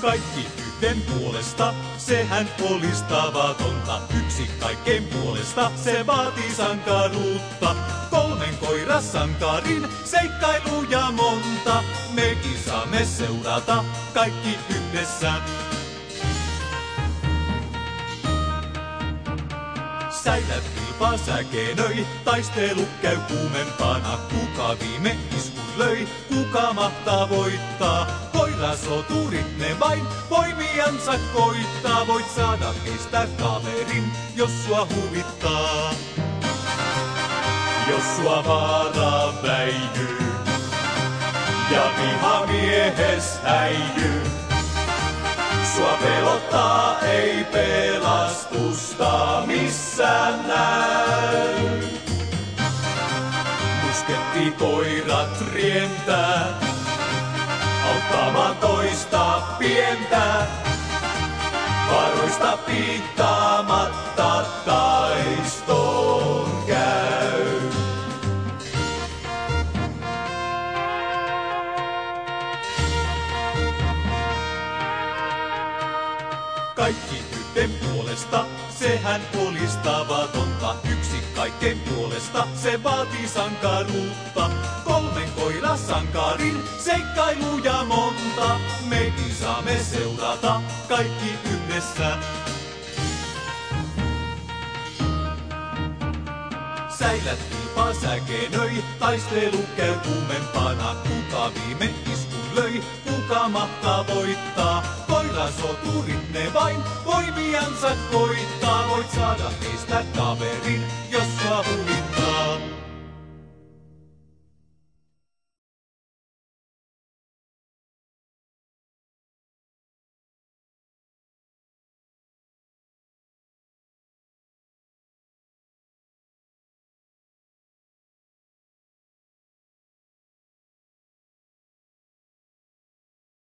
Kaikki yhden puolesta, sehän olisi tavatonta. Yksi kaikkein puolesta, se vaatii sankaruutta. 3 koirasankarin seikkailuja monta. Mekin saamme seurata kaikki yhdessä. Säilät kilpaa säkenöi, taistelu käy kuumempana. Kuka viime iskun löi, kuka mahtaa voittaa? Koirasoturit ne vain voimiansa koittaa. Voit saada heistä kaverin, jos sua huvittaa. Jos sua vaara väijyy ja vihamiehes häijyy, sua pelottaa, ei pelastusta missään näy. Muskettikoirat rientää, auttamaan toista pientä. Varoista piittaamatta taistoon käy. Kaikki yhden puolesta, sehän olisi tavatonta. Yksi kaikkein puolesta, se vaatii sankaruutta. 3 koirasankarin seikkailuja monta. Mekin saamme seurata kaikki yhdessä. Säilät kilpaa säkenöi, taistelu käy kuumempana. Kuka viime iskun löi, kuka mahtaa voittaa? Koirasoturit ne vain voimiansa koittaa. Voit saada heistä kaverin, jos sua huvittaa.